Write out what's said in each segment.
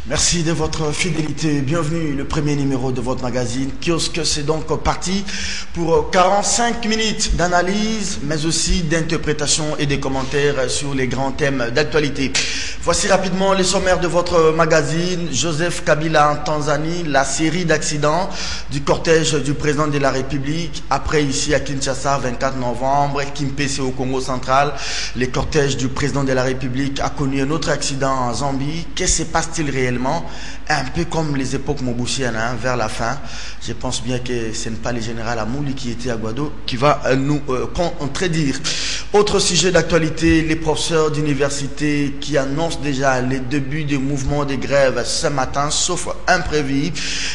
Merci de votre fidélité. Bienvenue, le premier numéro de votre magazine Kiosque. C'est donc parti pour 45 minutes d'analyse, mais aussi d'interprétation et de commentaires sur les grands thèmes d'actualité. Voici rapidement les sommaires de votre magazine. Joseph Kabila en Tanzanie, la série d'accidents du cortège du président de la République. Après, ici à Kinshasa, 24 novembre, Kimpese au Congo central, le cortège du président de la République a connu un autre accident en Zambie. Que se passe-t-il réellement? Un peu comme les époques mobusiennes, vers la fin. Je pense bien que ce n'est pas le général Amouli qui était à Guado qui va nous contredire. Autre sujet d'actualité, les professeurs d'université qui annoncent déjà les débuts des mouvements de grève ce matin, sauf imprévu.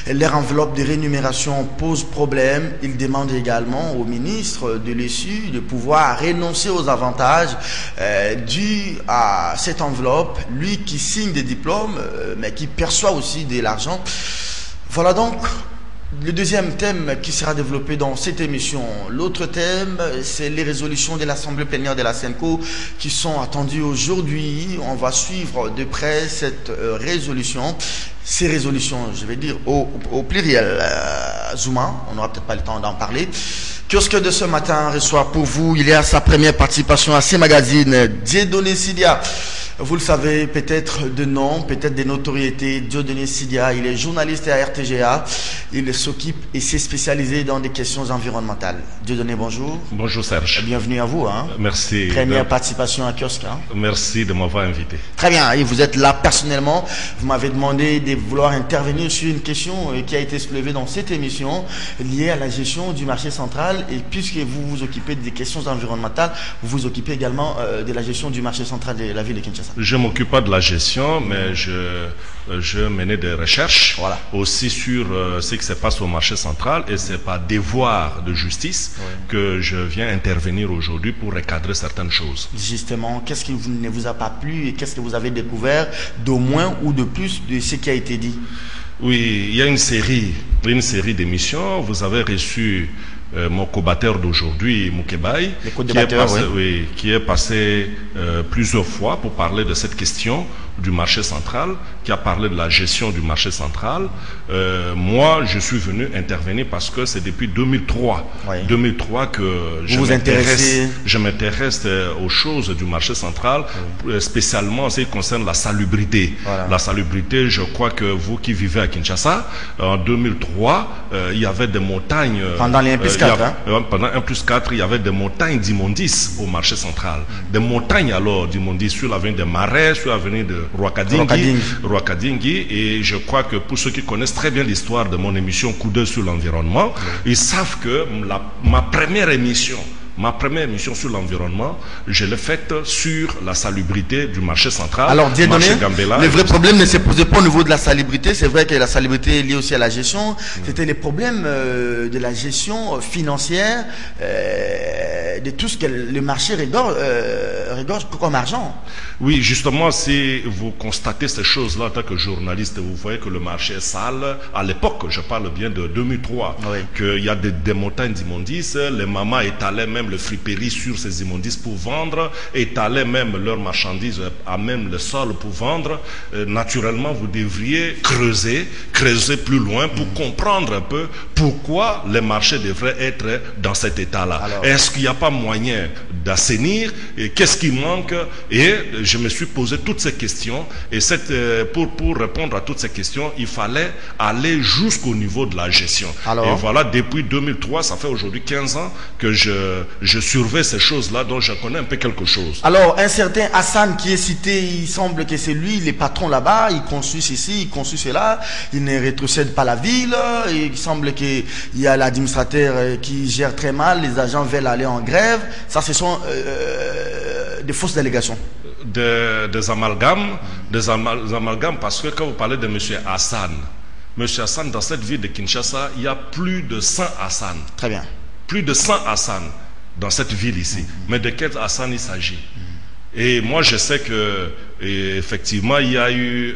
Leur enveloppe de rémunération pose problème. Ils demandent également au ministre de l'ESU de pouvoir renoncer aux avantages dus à cette enveloppe. Lui qui signe des diplômes, mais qui perçoit aussi de l'argent. Voilà donc le deuxième thème qui sera développé dans cette émission. L'autre thème, c'est les résolutions de l'Assemblée plénière de la SENCO qui sont attendues aujourd'hui. On va suivre de près cette résolution. Ces résolutions, je vais dire au pluriel, Zouma, on n'aura peut-être pas le temps d'en parler. Kiosque de ce matin reçoit pour vous, il y a sa première participation à ces magazines, Dieudonné Sidia. Vous le savez peut-être de nom, peut-être des notoriétés. Dieudonné Sidia, il est journaliste à RTGA. Il s'occupe et s'est spécialisé dans des questions environnementales. Dieudonné, bonjour. Bonjour Serge. Bienvenue à vous. Merci. Première participation à Kiosque. Merci de m'avoir invité. Très bien. Et vous êtes là personnellement. Vous m'avez demandé de vouloir intervenir sur une question qui a été soulevée dans cette émission liée à la gestion du marché central. Et puisque vous vous occupez des questions environnementales, vous vous occupez également de la gestion du marché central de la ville de Kinshasa. Je ne m'occupe pas de la gestion, mais je menais des recherches aussi sur ce qui se passe au marché central, et c'est par devoir de justice que je viens intervenir aujourd'hui pour recadrer certaines choses. Justement, qu'est-ce qui ne vous a pas plu et qu'est-ce que vous avez découvert d'au moins ou de plus de ce qui a été dit? Oui, il y a une série d'émissions. Vous avez reçu mon co-batteur d'aujourd'hui, Moukebaï, qui est passé plusieurs fois pour parler de cette question du marché central, qui a parlé de la gestion du marché central. Moi, je suis venu intervenir parce que c'est depuis 2003 que je m'intéresse aux choses du marché central, spécialement en ce qui concerne la salubrité. La salubrité, je crois que vous qui vivez à Kinshasa, en 2003, il y avait des montagnes... Pendant les 1+4, pendant 1+4, il y avait des montagnes d'immondices au marché central. Des montagnes alors d'immondices sur l'avenue des Marais, sur l'avenue de Rwakadingi, et je crois que pour ceux qui connaissent très bien l'histoire de mon émission Coup d'œil sur l'environnement, ils savent que ma première émission sur l'environnement, je l'ai faite sur la salubrité du marché central. Alors, le vrai problème ne se posait pas au niveau de la salubrité. C'est vrai que la salubrité est liée aussi à la gestion. C'était les problèmes de la gestion financière de tout ce que le marché regorge comme argent. Oui, justement, si vous constatez ces choses-là en tant que journaliste, vous voyez que le marché est sale. À l'époque, je parle bien de 2003, qu'il y a des montagnes d'immondices. Les mamas étalaient même le friperie sur ces immondices pour vendre, étalaient même leurs marchandises à même le sol pour vendre. Naturellement, vous devriez creuser plus loin pour comprendre un peu pourquoi les marchés devraient être dans cet état-là. Est-ce qu'il n'y a pas moyen d'assainir? Qu'est-ce qui manque? Et je me suis posé toutes ces questions, et pour répondre à toutes ces questions, il fallait aller jusqu'au niveau de la gestion. Et voilà, depuis 2003, ça fait aujourd'hui 15 ans que je surveille ces choses-là, dont je connais un peu quelque chose. Alors, un certain Hassan qui est cité, il semble que c'est lui, les patrons là-bas, il conçut ceci, il conçut cela, il ne rétrocède pas la ville, il semble qu'il y a l'administrateur qui gère très mal, les agents veulent aller en grève. Ça, ce sont des fausses délégations. Des amalgames, parce que quand vous parlez de M. Hassan, dans cette ville de Kinshasa, il y a plus de 100 Hassan. Très bien. Plus de 100 Hassan dans cette ville ici. Mais de quel Hassan il s'agit? Et moi, je sais que Et effectivement, il y a eu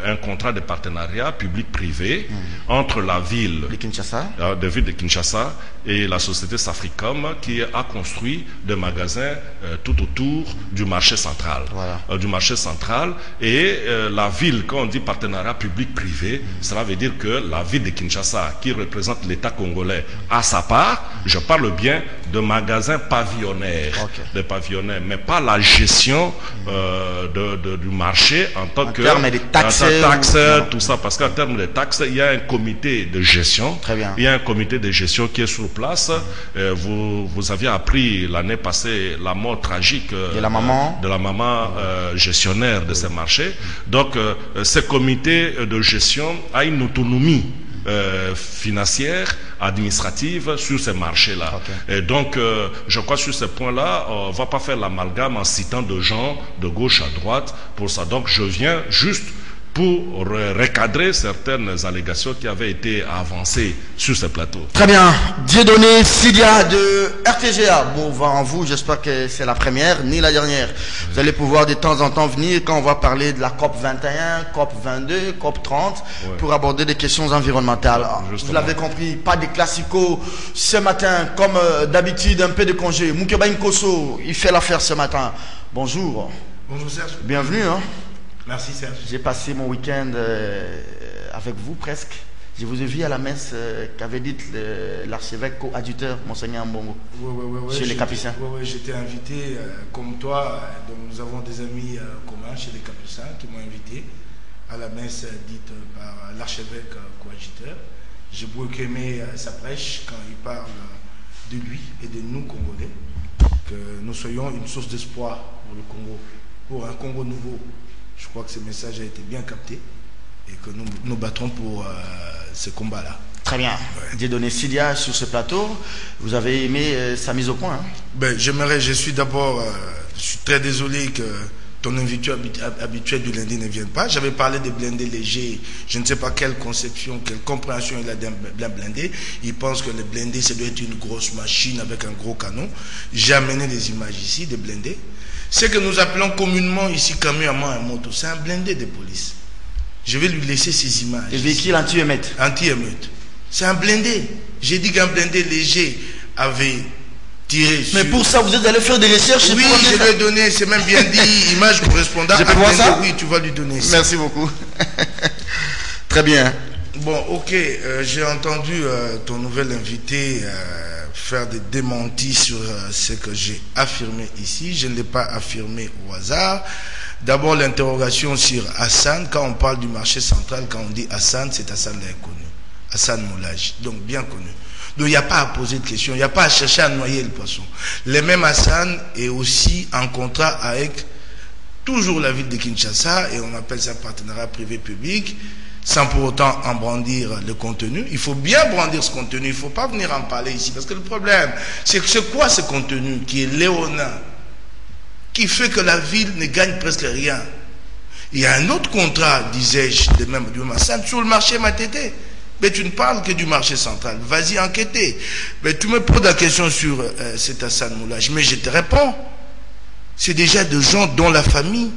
un contrat de partenariat public-privé entre la ville de Kinshasa, de Kinshasa et la société Safricom qui a construit des magasins tout autour du marché central. Voilà. Du marché central. Et la ville, quand on dit partenariat public-privé, cela veut dire que la ville de Kinshasa, qui représente l'État congolais, a sa part. Je parle bien de magasins pavillonnaires, des pavillonnaires, mais pas la gestion du marché en tant que termes de taxes, tout ça, parce qu'en termes de taxes, il y a un comité de gestion. Très bien. Il y a un comité de gestion qui est sur place. Vous aviez appris l'année passée la mort tragique de la maman gestionnaire de ces marchés. Donc, ce comité de gestion a une autonomie financière, administrative sur ces marchés-là. Et donc, je crois sur ce point-là, on ne va pas faire l'amalgame en citant de gens de gauche à droite pour ça. Donc, je viens juste pour recadrer certaines allégations qui avaient été avancées sur ce plateau. Très bien. Dieudonné Sidia de RTGA. Bon vent en vous, j'espère que c'est la première, ni la dernière. Vous allez pouvoir de temps en temps venir quand on va parler de la COP 21, COP 22, COP 30, pour aborder des questions environnementales. Vous l'avez compris, pas de classico ce matin, comme d'habitude, un peu de congé. Moukeba Nkoso, il fait l'affaire ce matin. Bonjour. Bonjour Serge. Bienvenue. Merci Serge. J'ai passé mon week-end avec vous presque. Je vous ai vu à la messe qu'avait dit l'archevêque coadjuteur, Monseigneur Mbongo, chez les Capucins. Oui, j'étais invité comme toi. Donc nous avons des amis communs chez les Capucins qui m'ont invité à la messe dite par l'archevêque coadjuteur. J'ai beaucoup aimé sa prêche quand il parle de lui et de nous Congolais, que nous soyons une source d'espoir pour le Congo, pour un Congo nouveau. Je crois que ce message a été bien capté et que nous nous battrons pour ce combat-là. Très bien. Dieudonné Sidia sur ce plateau. Vous avez aimé sa mise au point. Je suis très désolé que ton invité habituel du lundi ne vienne pas. J'avais parlé des blindés légers. Je ne sais pas quelle conception, quelle compréhension il a d'un blindé. Il pense que le blindé, ça doit être une grosse machine avec un gros canon. J'ai amené des images ici, des blindés. Ce que nous appelons communément ici camion à main à moto, c'est un blindé de police. Je vais lui laisser ces images. Le véhicule anti-émeute. Anti-émeute. C'est un blindé. J'ai dit qu'un blindé léger avait tiré sur... Mais pour ça, vous êtes allé faire des recherches? Oui, je vais donner, c'est même bien dit, image correspondant à blindé. Ça? Oui, tu vas lui donner ça. Merci beaucoup. Très bien. Bon, ok, j'ai entendu ton nouvel invité faire des démentis sur ce que j'ai affirmé ici. Je ne l'ai pas affirmé au hasard. D'abord, l'interrogation sur Hassan. Quand on parle du marché central, quand on dit Hassan, c'est Hassan l'inconnu. Hassan Moulage, donc bien connu. Donc il n'y a pas à poser de questions, il n'y a pas à chercher à noyer le poisson. Le même Hassan est aussi en contrat avec toujours la ville de Kinshasa, et on appelle ça partenariat privé-public, sans pour autant en brandir le contenu. Il faut bien brandir ce contenu, il ne faut pas venir en parler ici, parce que le problème, c'est que c'est quoi ce contenu qui est léonin, qui fait que la ville ne gagne presque rien? Il y a un autre contrat, disais-je, du même Hassan, sur le marché Matete. Mais tu ne parles que du marché central. Vas-y enquêter. Mais tu me poses la question sur cet Hassan Moulage. Mais je te réponds. C'est déjà des gens dont la famille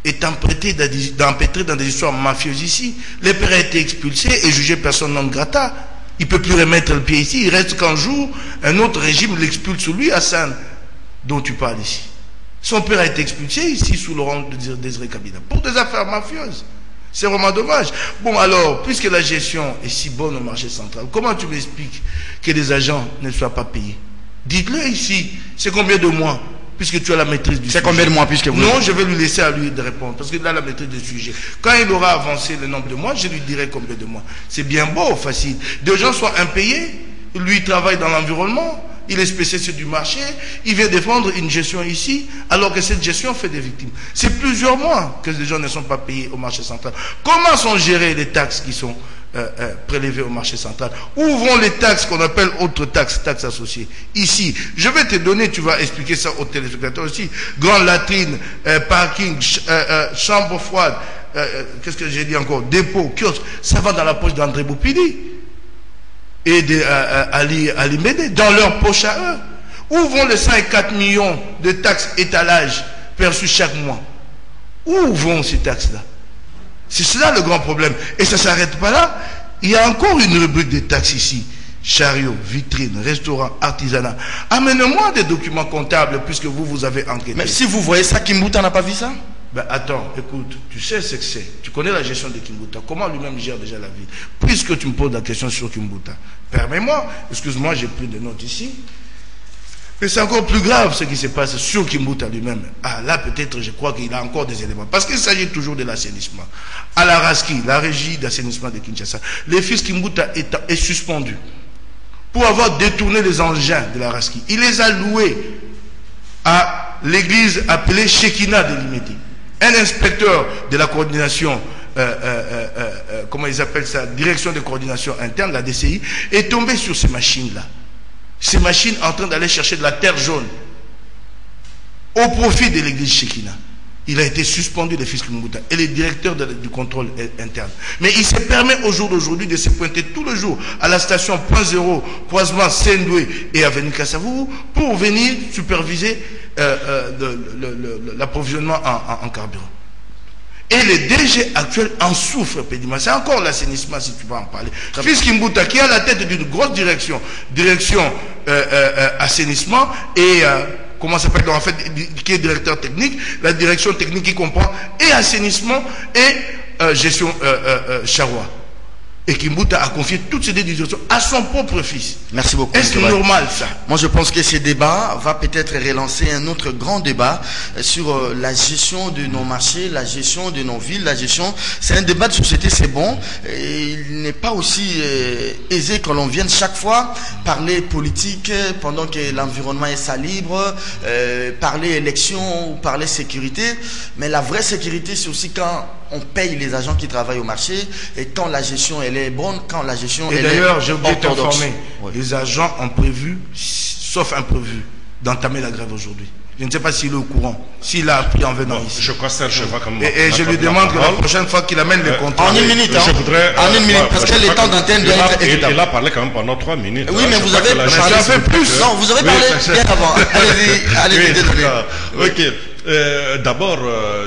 est empêtrée dans des histoires mafieuses ici. Le père a été expulsé et jugé personne non grata. Il ne peut plus remettre le pied ici. Il reste qu'un jour, un autre régime l'expulse sur lui, Hassan, dont tu parles ici. Son père a été expulsé ici sous le rang de Désiré Kabila pour des affaires mafieuses. C'est vraiment dommage. Bon alors, puisque la gestion est si bonne au marché central, comment tu m'expliques que les agents ne soient pas payés? Dites-le ici. C'est combien de mois? Puisque tu as la maîtrise du sujet. C'est combien de mois puisque vous... Non, je vais lui laisser à lui de répondre. Parce qu'il a la maîtrise du sujet. Quand il aura avancé le nombre de mois, je lui dirai combien de mois. C'est bien beau, facile. Des gens sont impayés. Lui, il travaille dans l'environnement. Il est spécialiste du marché, il vient défendre une gestion ici, alors que cette gestion fait des victimes. C'est plusieurs mois que les gens ne sont pas payés au marché central. Comment sont gérées les taxes qui sont prélevées au marché central? Où vont les taxes qu'on appelle autres taxes, taxes associées? Ici, je vais te donner, tu vas expliquer ça aux téléspectateurs aussi. Grande latrine, parking, chambre froide, qu'est-ce que j'ai dit encore? Dépôt, kiosque, ça va dans la poche d'André Boupili et d'Ali Médé, dans leur poche à eux. Où vont les 104 millions de taxes étalage perçues chaque mois? Où vont ces taxes-là? C'est cela le grand problème. Et ça ne s'arrête pas là. Il y a encore une rubrique des taxes ici. Chariot, vitrine, restaurant, artisanat. Amenez-moi des documents comptables puisque vous avez enquêté. Mais si vous voyez ça, Kimbuta n'a pas vu ça? Ben attends, écoute, tu sais ce que c'est. Tu connais la gestion de Kimbuta. Comment lui-même gère déjà la ville? Puisque tu me poses la question sur Kimbuta, permets-moi, excuse-moi, j'ai pris des notes ici. Mais c'est encore plus grave ce qui se passe sur Kimbuta lui-même. Ah là peut-être je crois qu'il a encore des éléments. Parce qu'il s'agit toujours de l'assainissement. À la RASKI, la régie d'assainissement de Kinshasa, le fils Kimbuta est suspendu pour avoir détourné les engins de la RASKI. Il les a loués à l'église appelée Shekina de Limeti. Un inspecteur de la coordination, comment ils appellent ça, direction de coordination interne, la DCI, est tombé sur ces machines-là. Ces machines en train d'aller chercher de la terre jaune au profit de l'église Shekina. Il a été suspendu, le fils Kimbuta, et le directeur du contrôle interne. Mais il se permet au jour d'aujourd'hui de se pointer tout le jour à la station Point Zéro, croisement Sendoué et avenue Kassavou, pour venir superviser l'approvisionnement en carburant. Et le DG actuel en souffre, Pédima. C'est encore l'assainissement, si tu peux en parler. Fils Kimbuta, qui a la tête d'une grosse direction assainissement et comment ça s'appelle en fait, qui est directeur technique, la direction technique qui comprend et assainissement et gestion charroi. Et Kimbuta a confié toutes ces décisions à son propre fils. Merci beaucoup. Est-ce normal ça? Moi je pense que ce débat va peut-être relancer un autre grand débat sur la gestion de nos marchés, la gestion de nos villes, la gestion. C'est un débat de société, c'est bon. Et il n'est pas aussi aisé que l'on vienne chaque fois parler politique pendant que l'environnement est salibre, parler élection ou parler sécurité. Mais la vraie sécurité, c'est aussi quand on paye les agents qui travaillent au marché et quand la gestion elle est bonne, quand la gestion elle est orthodoxe. Et d'ailleurs, j'ai oublié de t'informer, les agents ont prévu, sauf imprévu, d'entamer la grève aujourd'hui. Je ne sais pas s'il est au courant, s'il a appris en venant ici. Je crois que Serge va comme et je lui demande que la prochaine fois qu'il amène les contrats. En une minute, hein. En une minute, parce que le temps d'antenne doit être évident. Il a parlé quand même pendant 3 minutes. Oui, mais vous avez parlé plus. Non, vous avez parlé bien avant. Allez-y, désolé. Ok. D'abord,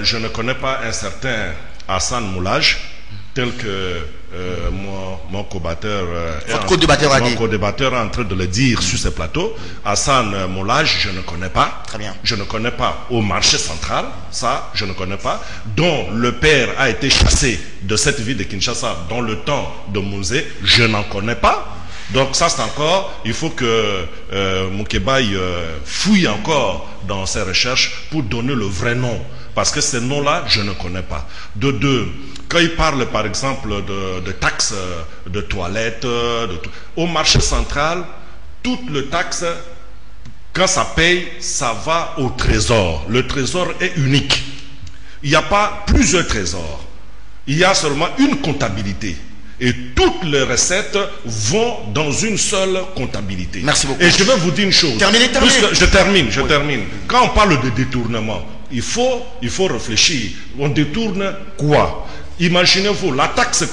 je ne connais pas un certain Hassan Moulage, tel que mon co-débatteur est en train de le dire sur ce plateau. Hassan Moulage, je ne connais pas. Très bien. Je ne connais pas au marché central, ça, je ne connais pas. Dont le père a été chassé de cette ville de Kinshasa dans le temps de Mounzé, je n'en connais pas. Donc ça c'est encore, il faut que Moukébaï fouille encore dans ses recherches pour donner le vrai nom. Parce que ces noms-là, je ne connais pas. De deux, quand il parle par exemple de taxes de toilettes, au marché central, toute le taxe, quand ça paye, ça va au trésor. Le trésor est unique. Il n'y a pas plusieurs trésors. Il y a seulement une comptabilité. Et toutes les recettes vont dans une seule comptabilité. Merci beaucoup. Et je vais vous dire une chose. Terminez. Je termine. Quand on parle de détournement, il faut réfléchir. On détourne quoi? Imaginez-vous la taxe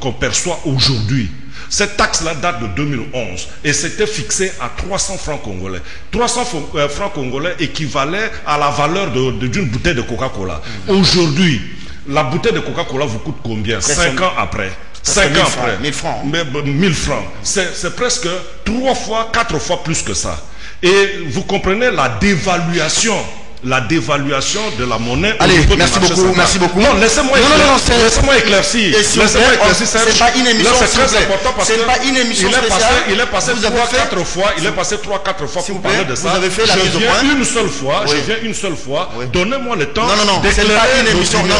qu'on perçoit aujourd'hui. Cette taxe-là date de 2011 et c'était fixé à 300 francs congolais. 300 francs congolais équivalaient à la valeur d'une bouteille de Coca-Cola. Aujourd'hui, la bouteille de Coca-Cola vous coûte combien? 5 ans après. 5 ans après. 1000 francs. 1000 francs. C'est presque 3 fois, 4 fois plus que ça. Et vous comprenez la dévaluation de la monnaie. Allez, merci beaucoup. Non, laissez-moi éclaircir. C'est pas une émission. C'est très important parce que c'est pas une émission spéciale. Il est passé 3-4 fois pour parler de ça. Vous avez fait la mise au point. Je viens une seule fois. Donnez-moi le temps. Non, c'est pas une émission. Non.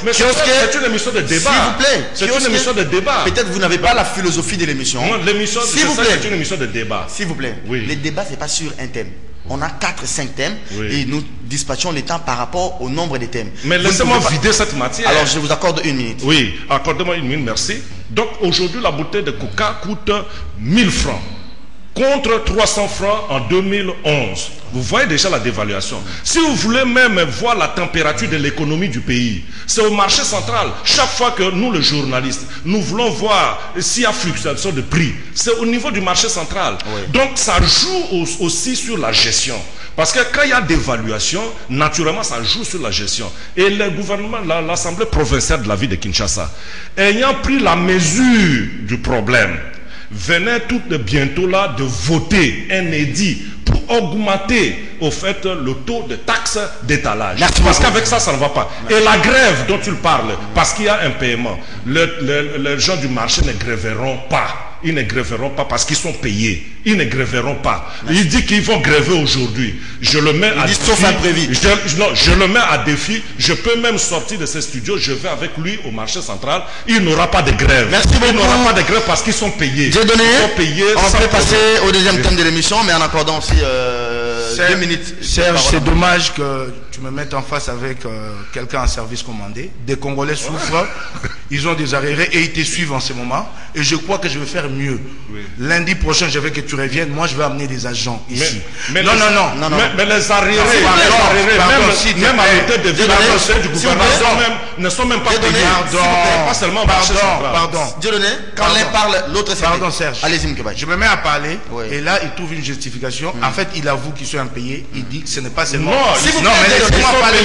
Mais c'est une émission de débat. S'il vous plaît. C'est une émission de débat. Peut-être vous n'avez pas la philosophie de l'émission. L'émission, c'est une émission de débat. S'il vous plaît. Le débat, c'est pas sur un thème. On a 4-5 thèmes et nous dispatchons les temps par rapport au nombre de thèmes. Mais laissez-moi vider cette matière. Alors je vous accorde 1 minute. Oui, accordez-moi 1 minute, merci. Donc aujourd'hui la bouteille de coca coûte 1000 francs. contre 300 francs en 2011. Vous voyez déjà la dévaluation. Si vous voulez même voir la température de l'économie du pays, c'est au marché central. Chaque fois que nous, les journalistes, nous voulons voir s'il y a fluctuation de prix, c'est au niveau du marché central. Oui. Donc ça joue aussi sur la gestion. Parce que quand il y a dévaluation, naturellement, ça joue sur la gestion. Et le gouvernement, l'Assemblée provinciale de la ville de Kinshasa, ayant pris la mesure du problème, venait tout bientôt là de voter un édit pour augmenter au fait le taux de taxe d'étalage. Parce qu'avec ça, ça ne va pas. Et la grève dont tu parles, parce qu'il y a un paiement, les gens du marché ne gréveront pas. Ils ne gréveront pas parce qu'ils sont payés. Ils ne gréveront pas. Il dit qu'ils vont gréver aujourd'hui. Je le mets à défi. Sauf imprévu. Je le mets à défi. Je peux même sortir de ce studio. Je vais avec lui au marché central. Il n'aura pas de grève. Merci beaucoup. Il n'aura pas de grève parce qu'ils sont payés. J'ai donné. Ils sont payés. On peut passer au deuxième thème de l'émission, mais en accordant aussi 2 minutes. Serge, c'est dommage que tu me mettes en face avec quelqu'un en service commandé. Des Congolais souffrent. Ils ont des arriérés et ils te suivent en ce moment. Et je crois que je vais faire mieux. Oui. Lundi prochain, je veux que tu reviennes. Moi, je vais amener des agents ici. Mais les arriérés, même à l'hôtel de ville du gouvernement, ne sont même pas payés. Pas seulement pardon. Quand l'un parle, l'autre c'est. Pardon, Serge. Allez-y, Moukébaye. Je me mets à parler. Et là, il trouve une justification. En fait, il avoue qu'ils sont impayés. Il dit que ce n'est pas seulement. Non, mais laissez-moi parler.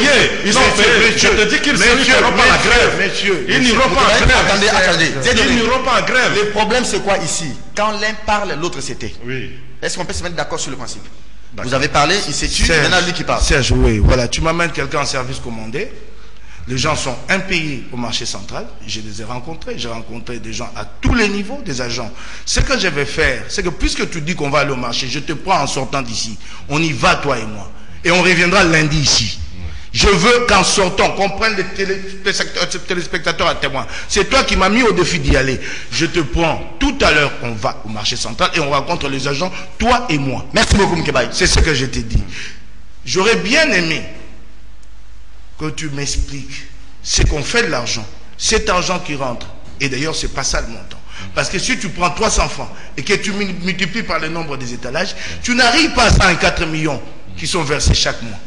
Ils sont payés. Je te dis qu'ils n'iront pas à la grève. Ils n'iront pas à grève. Attendez. Ils n'iront pas à grève. Le problème, c'est quoi ici? Quand l'un parle, l'autre s'était. Oui. Est-ce qu'on peut se mettre d'accord sur le principe? Vous avez parlé, il s'est tué, maintenant lui qui parle. Serge, oui, voilà. Tu m'amènes quelqu'un en service commandé. Les gens sont impayés au marché central. Je les ai rencontrés. J'ai rencontré des gens à tous les niveaux, des agents. Ce que je vais faire, c'est que puisque tu dis qu'on va aller au marché, je te prends en sortant d'ici. On y va, toi et moi. Et on reviendra lundi ici. Je veux qu'en sortant, qu'on prenne les téléspectateurs à témoin. C'est toi qui m'as mis au défi d'y aller. Je te prends. Tout à l'heure, on va au marché central et on rencontre les agents, toi et moi. Merci beaucoup, Moukébaye. C'est ce que je t'ai dit. J'aurais bien aimé que tu m'expliques ce qu'on fait de l'argent. Cet argent qui rentre. Et d'ailleurs, c'est pas ça le montant. Parce que si tu prends 300 francs et que tu multiplies par le nombre des étalages, tu n'arrives pas à 104 millions qui sont versés chaque mois.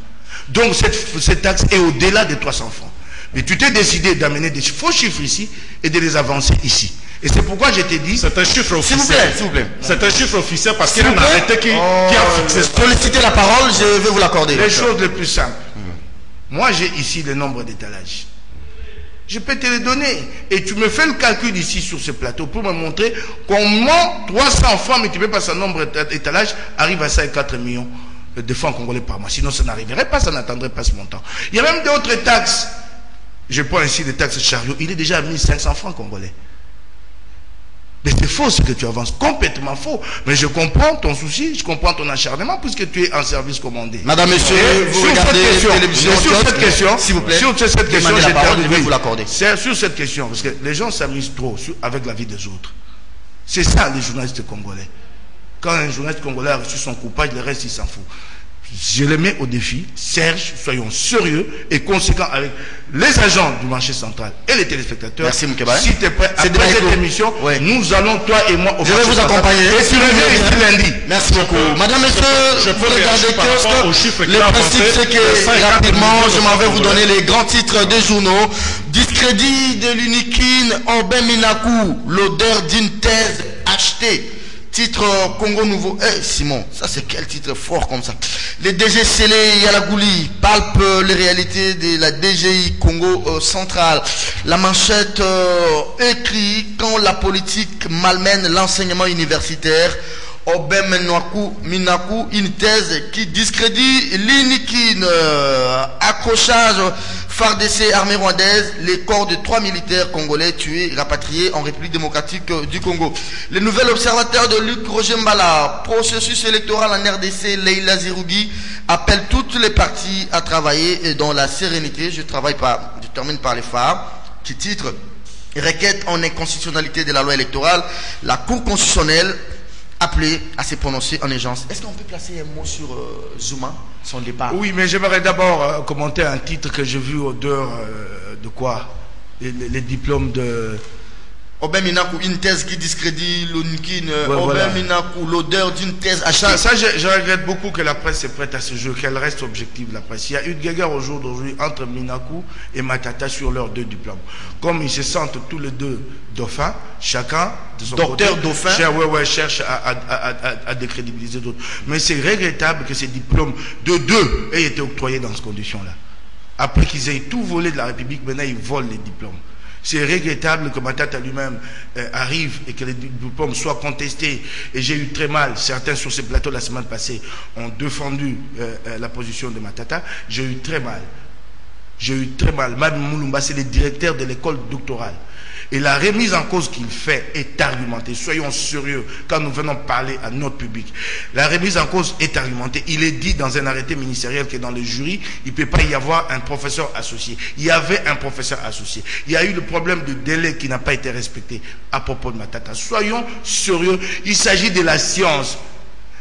Donc cette taxe est au-delà de 300 francs. Mais tu t'es décidé d'amener des faux chiffres ici et de les avancer ici. Et c'est pourquoi je t'ai dit... C'est un chiffre officiel. S'il vous plaît. C'est un chiffre officiel parce qu'il y a un arrêté qui a fixé. Sollicitez la parole, je vais vous l'accorder. Les choses les plus simples. Moi, j'ai ici le nombre d'étalages. Je peux te les donner. Et tu me fais le calcul ici sur ce plateau pour me montrer comment 300 francs multipliés par ce nombre d'étalages arrive à 54 millions de francs congolais par mois. Sinon, ça n'arriverait pas, ça n'attendrait pas ce montant. Il y a même d'autres taxes. Je prends ici les taxes chariot. Il est déjà à 1500 francs congolais. Mais c'est faux ce que tu avances, complètement faux. Mais je comprends ton souci, je comprends ton acharnement puisque tu es en service commandé. Madame, monsieur, vous regardez télévision sur cette question, s'il vous plaît, sur cette question, je vais vous l'accorder. C'est sur cette question, parce que les gens s'amusent trop avec la vie des autres. C'est ça les journalistes congolais. Quand un journaliste congolais a reçu son coupage, le reste il s'en fout. Je les mets au défi. Serge, soyons sérieux et conséquents avec les agents du marché central et les téléspectateurs. Merci Moukébaye. Si tu es prêt, après cette émission, nous allons, toi et moi, je vais vous accompagner. Et tu reviens ici lundi. Merci beaucoup. Madame, monsieur, vous regardez kiosque. Le principe, c'est que rapidement, je m'en vais vous donner les grands titres des journaux. Discrédit de l'Unikin, Orbin Minakou, l'odeur d'une thèse achetée. Titre Congo Nouveau. Simon, ça c'est quel titre fort comme ça. Les DG scellés Yalagouli palpent les réalités de la DGI Congo central. La manchette écrit quand la politique malmène l'enseignement universitaire. Obem Minakou, une thèse qui discrédite l'Inikin. Accrochage FARDC, armée rwandaise, les corps de 3 militaires congolais tués, rapatriés en République démocratique du Congo. Le nouvel observateur de Luc Roger Mbala, processus électoral en RDC, Leila Zirougi, appelle toutes les parties à travailler dans la sérénité. Je termine par les phares, qui titre requête en inconstitutionnalité de la loi électorale. La Cour constitutionnelle appelé à se prononcer en urgence. Est-ce qu'on peut placer un mot sur Zuma, son départ? Oui, mais j'aimerais d'abord commenter un titre que j'ai vu au dehors de quoi les diplômes Une thèse qui discrédite l'odeur d'une thèse achetée. Ça, je regrette beaucoup que la presse se prête à ce jeu, qu'elle reste objective, la presse. Il y a eu de guerre au jour d'aujourd'hui entre Minaku et Matata sur leurs 2 diplômes. Comme ils se sentent tous les 2 dauphins, chacun de son Docteur côté, dauphin. cherche à décrédibiliser d'autres. Mais c'est regrettable que ces diplômes de 2 aient été octroyés dans ces conditions-là. Après qu'ils aient tout volé de la République, maintenant ils volent les diplômes. C'est regrettable que Matata lui-même arrive et que les diplômes soient contestés. Et j'ai eu très mal. Certains sur ce plateau la semaine passée ont défendu la position de Matata. J'ai eu très mal. Mab Moulumba, c'est le directeur de l'école doctorale. Et la remise en cause qu'il fait est argumentée. Soyons sérieux quand nous venons parler à notre public. La remise en cause est argumentée. Il est dit dans un arrêté ministériel que dans le jury, il ne peut pas y avoir un professeur associé. Il y avait un professeur associé. Il y a eu le problème de délai qui n'a pas été respecté à propos de Matata. Soyons sérieux. Il s'agit de la science.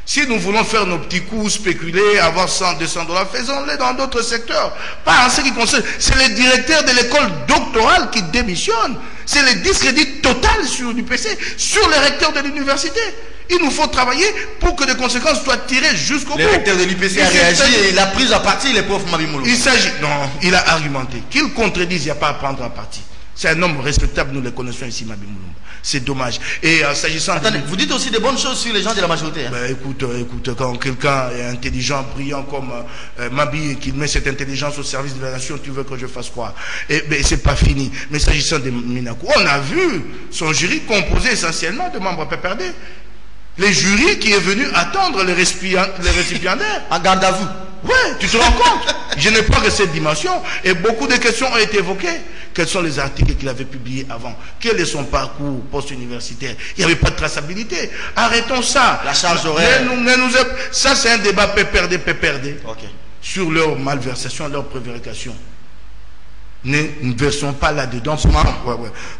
Si nous voulons faire nos petits coups, spéculer, avoir 100, 200 $, faisons-les dans d'autres secteurs. Pas en ce qui concerne. C'est le directeur de l'école doctorale qui démissionne. C'est le discrédit total sur l'UPC, sur le recteur de l'université. Il nous faut travailler pour que les conséquences soient tirées jusqu'au bout. Le recteur de l'UPC a réagi et il a pris à partie les profs Mabimoulou. Il a argumenté. Qu'il contredise, il n'y a pas à prendre à partie. C'est un homme respectable, nous le connaissons ici, Mabimoulou. C'est dommage. Et s'agissant... Attendez, vous dites aussi des bonnes choses sur les gens de la majorité. Hein? Ben, écoute, quand quelqu'un est intelligent, brillant comme Mabi, et qu'il met cette intelligence au service de la nation, tu veux que je fasse quoi? Et ben, c'est pas fini. Mais s'agissant de Minaku, on a vu son jury composé essentiellement de membres PPRD. Les jurys qui est venu attendre les récipiendaires. En garde à vous. Ouais, tu te rends compte? Je n'ai pas que cette dimension. Et beaucoup de questions ont été évoquées. Quels sont les articles qu'il avait publiés avant? Quel est son parcours post-universitaire? Il n'y avait pas de traçabilité. Arrêtons ça. La charge horaire. Ça, c'est un débat PPRD. Okay. Sur leur malversation, leur prévarication. Ne versons pas là-dedans.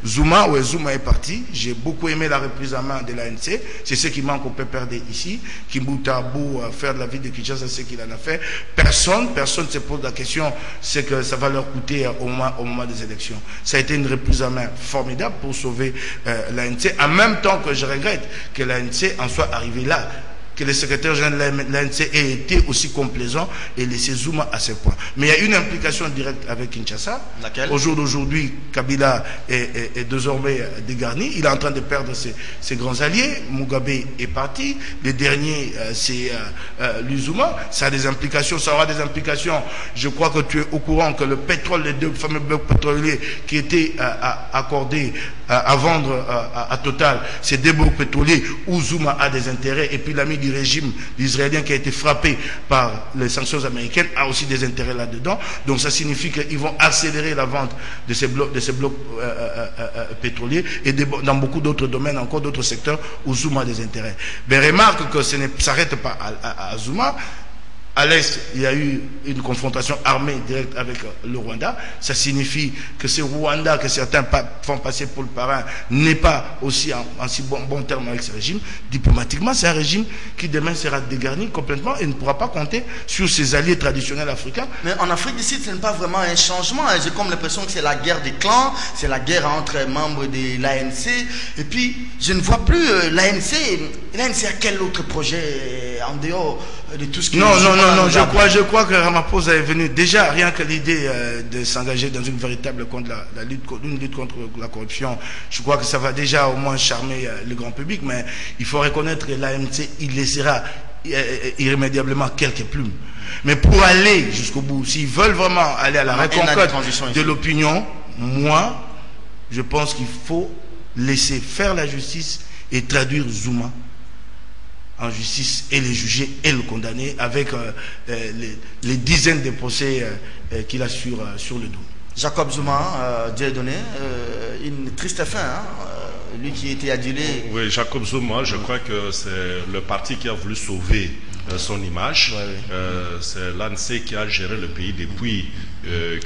Zuma est parti. J'ai beaucoup aimé la reprise en main de l'ANC. C'est ce qui manque au PPRD ici. Kimbuta a beau faire de la vie de Kinshasa, c'est ce qu'il en a fait. Personne se pose la question, c'est que ça va leur coûter au moment des élections. Ça a été une reprise en main formidable pour sauver l'ANC. En même temps que je regrette que l'ANC en soit arrivé là. Que le secrétaire général de l'ANC ait été aussi complaisant et laissé Zuma à ses points. Mais il y a une implication directe avec Kinshasa. Laquelle? Au jour d'aujourd'hui, Kabila est désormais dégarni. Il est en train de perdre ses grands alliés. Mugabe est parti. Le dernier, c'est Zuma. Ça a des implications. Ça aura des implications. Je crois que tu es au courant que le pétrole, les 2 fameux blocs pétroliers qui étaient accordés à vendre à Total, c'est des blocs pétroliers où Zuma a des intérêts. Et puis l'ami du régime israélien qui a été frappé par les sanctions américaines a aussi des intérêts là-dedans. Donc ça signifie qu'ils vont accélérer la vente de ces blocs pétroliers et dans beaucoup d'autres domaines, encore d'autres secteurs où Zuma a des intérêts. Mais remarque que ça ne s'arrête pas à Zuma. À l'Est, il y a eu une confrontation armée directe avec le Rwanda. Ça signifie que ce Rwanda que certains font passer pour le parrain n'est pas aussi en si bon terme avec ce régime. Diplomatiquement, c'est un régime qui demain sera dégarni complètement et ne pourra pas compter sur ses alliés traditionnels africains. Mais en Afrique du Sud, ce n'est pas vraiment un changement. J'ai comme l'impression que c'est la guerre des clans, c'est la guerre entre membres de l'ANC. Et puis, je ne vois plus l'ANC. L'ANC a quel autre projet en dehors de tout ce qui... Non, je crois que Ramaphosa est venu déjà, rien que l'idée de s'engager dans une véritable lutte contre la corruption. Je crois que ça va déjà au moins charmer le grand public, mais il faut reconnaître que l'ANC, il laissera irrémédiablement quelques plumes. Mais pour aller jusqu'au bout, s'ils veulent vraiment aller à la reconquête de l'opinion, moi, je pense qu'il faut laisser faire la justice et traduire Zuma en justice et les juger et le condamner avec les dizaines de procès qu'il a sur le dos. Jacob Zuma, Dieu donné, une triste fin, hein, lui qui était adulé. Oui, Jacob Zuma, je crois que c'est le parti qui a voulu sauver son image. C'est l'ANC qui a géré le pays depuis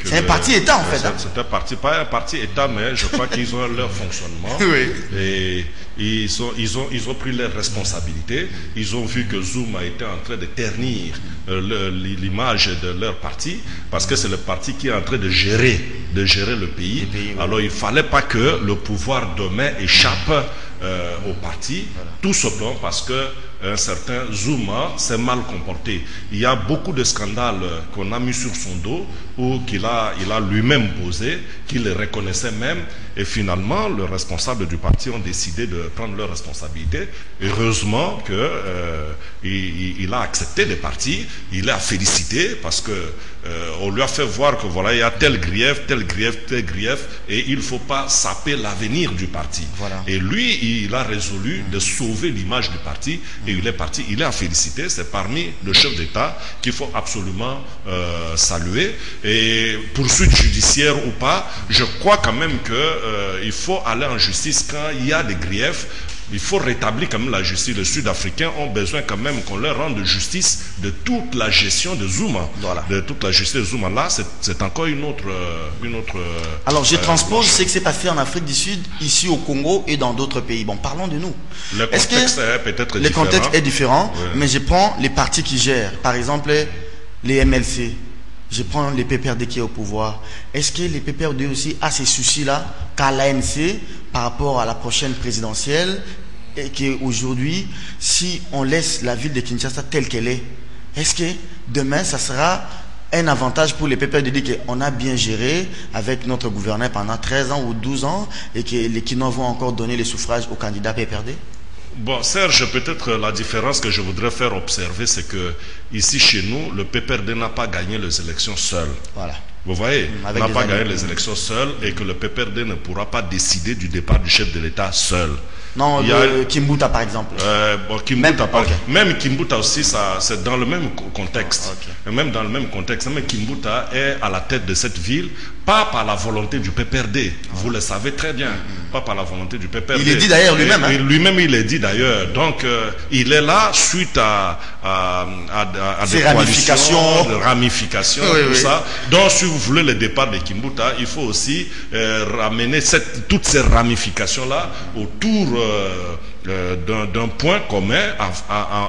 c'est un parti État en fait. C'est un parti, pas un parti État, mais je crois qu'ils ont leur fonctionnement. Oui. Et ils ont pris leurs responsabilités. Ils ont vu que Zuma était en train de ternir l'image de leur parti, parce que c'est le parti qui est en train de gérer le pays. Alors il ne fallait pas que le pouvoir demain échappe au parti, tout simplement parce que un certain Zuma s'est mal comporté. Il y a beaucoup de scandales qu'on a mis sur son dos ou qu'il a lui-même posé, qu'il les reconnaissait même, et finalement le responsable du parti ont décidé de prendre leurs responsabilités. Heureusement que il a accepté le parti, il l'a félicité parce que on lui a fait voir que voilà, il y a tel grief, et il ne faut pas saper l'avenir du parti. Voilà. Et lui, il a résolu de sauver l'image du parti, et il est parti, il est à féliciter. C'est parmi le chef d'État qu'il faut absolument saluer. Et poursuite judiciaire ou pas, je crois quand même que il faut aller en justice quand il y a des griefs. Il faut rétablir quand même la justice. Les Sud-Africains ont besoin quand même qu'on leur rende justice de toute la gestion de Zuma. Voilà. De toute la justice de Zuma. Là, c'est encore une autre... Alors, je transpose ce qui s'est passé en Afrique du Sud, ici au Congo et dans d'autres pays. Bon, parlons de nous. Le contexte est peut-être différent. Le contexte est différent, oui. Mais je prends les partis qui gèrent. Par exemple, les MLC. Je prends les PPRD qui est au pouvoir. Est-ce que les PPRD aussi a ces soucis-là qu'à l'ANC par rapport à la prochaine présidentielle, et qu'aujourd'hui, si on laisse la ville de Kinshasa telle qu'elle est-ce que demain, ça sera un avantage pour les PPRD de dire qu'on a bien géré avec notre gouverneur pendant 13 ans ou 12 ans et que les Kinois vont encore donner le suffrage aux candidats PPRD? Bon, Serge, peut-être la différence que je voudrais faire observer, c'est que ici chez nous, le PPRD n'a pas gagné les élections seul. Voilà. Vous voyez, n'a pas gagné les élections seul, et que le PPRD ne pourra pas décider du départ du chef de l'État seul. Non, Kimbuta par exemple. Bon, Kimbuta, même Kimbuta aussi, c'est dans le même contexte. Okay. Même dans le même contexte, même Kimbuta est à la tête de cette ville, pas par la volonté du PPRD. Vous le savez très bien, pas par la volonté du PPRD. Il est dit d'ailleurs lui-même. Lui-même, il est dit d'ailleurs. Donc, il est là suite à des ramifications, tout ça. Donc, si vous voulez le départ de Kimbuta, il faut aussi ramener toutes ces ramifications-là autour d'un point commun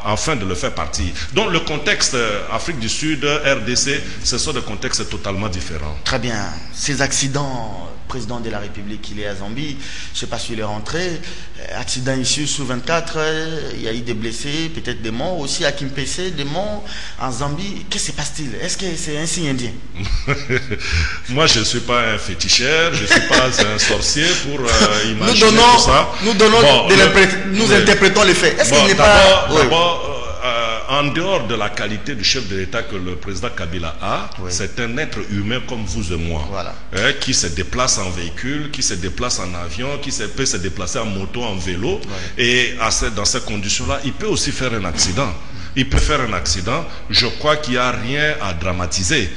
afin de le faire partir. Donc le contexte Afrique du Sud, RDC, ce sont des contextes totalement différents. Très bien. Ces accidents, président de la République, il est à Zambie, je ne sais pas s'il est rentré, accident ici sous 24, il y a eu des blessés, peut-être des morts, aussi à Kimpese, des morts en Zambie. Qu'est-ce qui se passe-t-il? Est-ce que c'est un signe indien? Moi, je ne suis pas un féticheur, je ne suis pas un sorcier pour imaginer tout ça. Nous interprétons les faits. Est-ce qu'il n'est pas... En dehors de la qualité du chef de l'État que le président Kabila a, c'est un être humain comme vous et moi, qui se déplace en véhicule, qui se déplace en avion, qui peut se déplacer en moto, en vélo, et dans ces conditions-là, il peut aussi faire un accident. Il peut faire un accident. Je crois qu'il n'y a rien à dramatiser.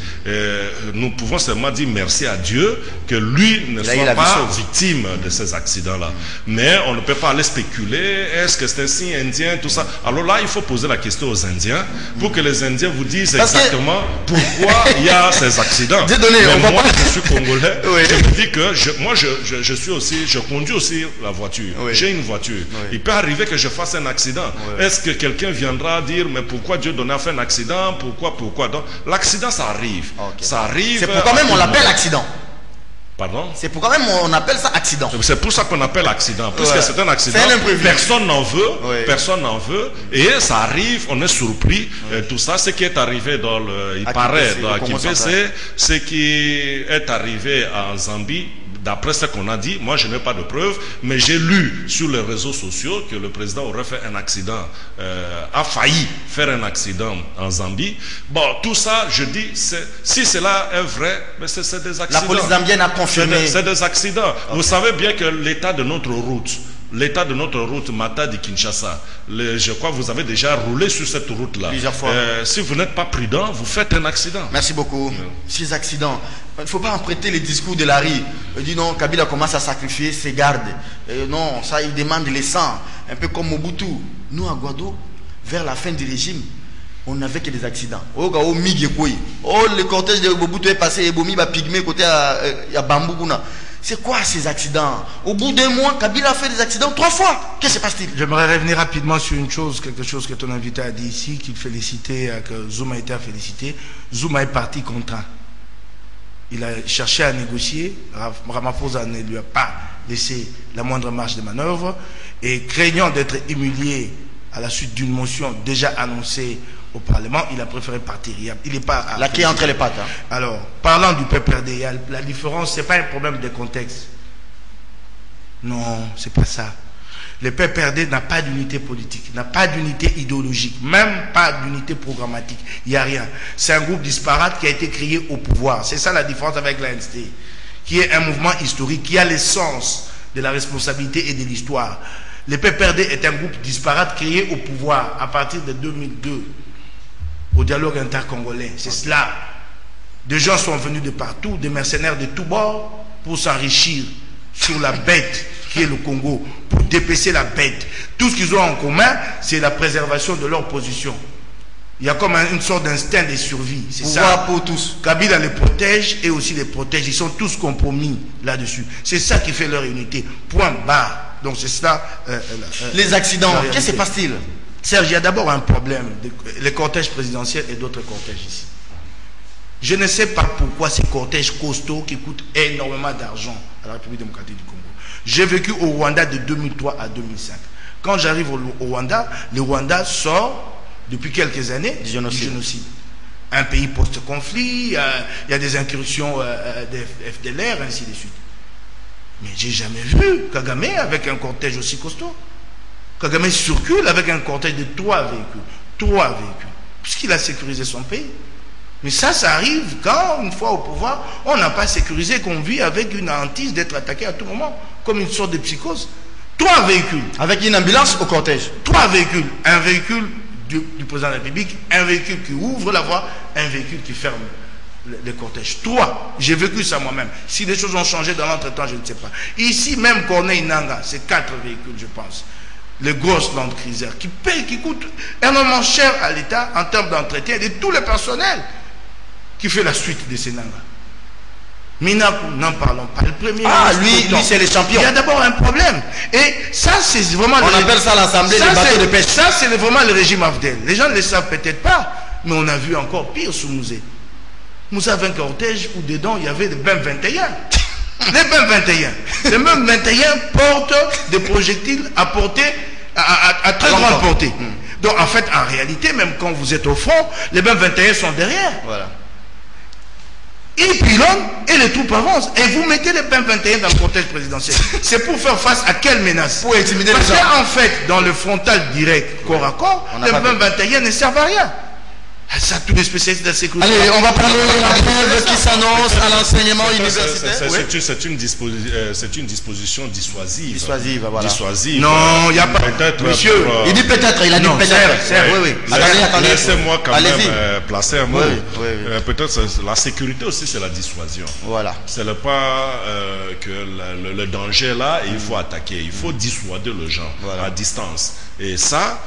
Nous pouvons seulement dire merci à Dieu que lui ne soit pas victime de ces accidents-là. Mais on ne peut pas aller spéculer. Est-ce que c'est un signe indien, tout ça? Alors là, il faut poser la question aux Indiens pour que les Indiens vous disent exactement pourquoi il y a ces accidents. Mais moi, je suis congolais. Je vous dis que je conduis aussi la voiture. J'ai une voiture. Il peut arriver que je fasse un accident. Est-ce que quelqu'un viendra dire mais pourquoi Dieu donnait à faire un accident? Pourquoi? Donc l'accident, ça arrive. Ça arrive. C'est pourquoi même on l'appelle accident. Pardon? C'est pourquoi même on appelle ça accident. C'est pour ça qu'on appelle accident. Puisque c'est un accident, personne n'en veut. Personne n'en veut. Et ça arrive, on est surpris. Tout ça, ce qui est arrivé il paraît, dans Kimpese, ce qui est arrivé en Zambie. D'après ce qu'on a dit, moi je n'ai pas de preuves, mais j'ai lu sur les réseaux sociaux que le président aurait fait un accident, a failli faire un accident en Zambie. Bon, tout ça, je dis, si cela est vrai, mais c'est des accidents. La police zambienne a confirmé. C'est des accidents. Vous savez bien que l'état de notre route, Matadi-Kinshasa, je crois que vous avez déjà roulé sur cette route-là. Plusieurs fois. Si vous n'êtes pas prudent, vous faites un accident. Merci beaucoup. Ces accidents, il ne faut pas emprunter les discours de Larry. Il dit non, Kabila commence à sacrifier ses gardes. Non, ça, il demande les sangs. Un peu comme Mobutu. Nous, à Guado, vers la fin du régime, on n'avait que des accidents. Oh, le cortège de Mobutu est passé et Bomi va pygmé côté à Bamboukuna. C'est quoi ces accidents? Au bout d'un mois, Kabila a fait des accidents 3 fois. Qu'est-ce qui se passe-t-il? J'aimerais revenir rapidement sur une chose, quelque chose que ton invité a dit ici, qu'il félicitait, que Zouma était à féliciter. Zouma est parti content. Il a cherché à négocier. Ramaphosa ne lui a pas laissé la moindre marge de manœuvre. Et craignant d'être humilié à la suite d'une motion déjà annoncée au Parlement, il a préféré partir. Il n'est pas là qui est entre les pattes. Hein. Alors, parlant du PPRD, la différence, ce n'est pas un problème de contexte. Non, c'est pas ça. Le PPRD n'a pas d'unité politique, n'a pas d'unité idéologique, même pas d'unité programmatique. Il n'y a rien. C'est un groupe disparate qui a été créé au pouvoir. C'est ça la différence avec l'ANST, qui est un mouvement historique, qui a l'essence de la responsabilité et de l'histoire. Le PPRD est un groupe disparate créé au pouvoir à partir de 2002. Au dialogue intercongolais, c'est cela. Des gens sont venus de partout, des mercenaires de tous bords, pour s'enrichir sur la bête qui est le Congo, pour dépecer la bête. Tout ce qu'ils ont en commun, c'est la préservation de leur position. Il y a comme une sorte d'instinct de survie. C'est ça. Pour tous. Kabila les protège et aussi les protège. Ils sont tous compromis là-dessus. C'est ça qui fait leur unité. Point barre. Donc c'est cela. Les accidents, qu'est-ce qui se passe-t-il? Serge, il y a d'abord un problème, les cortèges présidentiels et d'autres cortèges ici. Je ne sais pas pourquoi ces cortèges costauds qui coûtent énormément d'argent à la République démocratique du Congo. J'ai vécu au Rwanda de 2003 à 2005. Quand j'arrive au Rwanda, le Rwanda sort depuis quelques années du génocide. Un pays post-conflit, il y a des incursions des FDLR, ainsi de suite. Mais j'ai jamais vu Kagame avec un cortège aussi costaud. Kagame circule avec un cortège de 3 véhicules, puisqu'il a sécurisé son pays. Mais ça arrive quand, une fois au pouvoir, on n'a pas sécurisé, qu'on vit avec une hantise d'être attaqué à tout moment, comme une sorte de psychose. 3 véhicules. Avec une ambulance au cortège. 3 véhicules. Un véhicule du président de la République, un véhicule qui ouvre la voie, un véhicule qui ferme le cortège. 3. J'ai vécu ça moi-même. Si les choses ont changé dans l'entretemps, je ne sais pas. Ici, même Corneille Nanga, c'est 4 véhicules, je pense. Les grosses Land Cruiser qui coûtent énormément cher à l'État en termes d'entretien de tout le personnel qui fait la suite de ces Nanga. Minakou, n'en parlons pas. Le premier lui c'est le champion. Il y a d'abord un problème. Et ça, c'est vraiment... On appelle ça l'Assemblée des bateaux de pêche. Ça, c'est vraiment le régime Afdel. Les gens ne le savent peut-être pas, mais on a vu encore pire sous Mouzé. Mouzé avait un cortège où dedans, il y avait des BEM 21. Les BEM 21. Les BEM 21 portent des projectiles à portée à très grande portée. Donc en fait, en réalité, même quand vous êtes au front, les BEM 21 sont derrière. Voilà. Ils pilonnent et les troupes avancent. Et vous mettez les BEM 21 dans le cortège présidentiel. C'est pour faire face à quelle menace? Pour intimider les gens. Parce qu'en fait, dans le frontal direct, corps à corps, les BEM 21 ne servent à rien. Ça, tous les spécialistes de la sécurité. Allez, on va parler de la grève qui s'annonce à l'enseignement universitaire. C'est une disposition dissuasive. Dissuasive, voilà. Dissuasive. Non, il n'y a pas. Monsieur, il dit peut-être, il a dit peut-être. Oui. Attendez. Laissez-moi quand même placer un mot. Oui. Peut-être la sécurité aussi, c'est la dissuasion. Voilà. C'est le pas que le danger est là et il faut attaquer. Il faut dissuader les gens à distance. Et ça,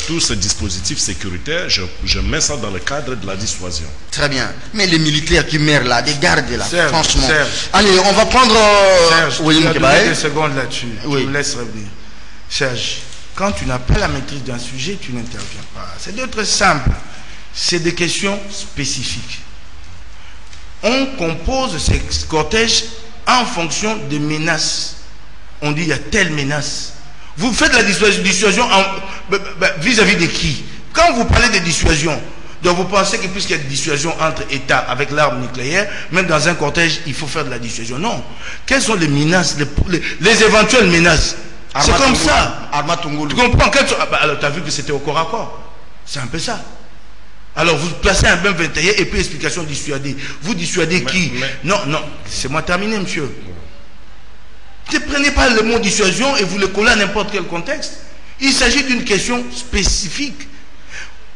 tout ce dispositif sécuritaire, je mets ça dans le cadre de la dissuasion. Très bien. Mais les militaires qui meurent là, des gardes là, Serge, franchement. Serge. Allez, on va prendre... Serge, tu as donné des secondes là-dessus. Oui. Tu me laisses revenir. Serge, quand tu n'as pas la maîtrise d'un sujet, tu n'interviens pas. C'est d'être simple. C'est des questions spécifiques. On compose ces cortèges en fonction des menaces. On dit il y a telle menace. Vous faites la dissuasion vis-à-vis de qui? Quand vous parlez de dissuasion, donc vous pensez que puisqu'il y a des dissuasions entre États avec l'arme nucléaire, même dans un cortège, il faut faire de la dissuasion. Non. Quelles sont les menaces, les éventuelles menaces? C'est comme ça. Tu comprends? Alors tu as vu que c'était au corps à corps. C'est un peu ça. Alors vous placez un BEM 21 et puis explication dissuader. Vous dissuadez qui? Non, c'est moi terminé, monsieur. Ne prenez pas le mot dissuasion et vous le collez à n'importe quel contexte. Il s'agit d'une question spécifique.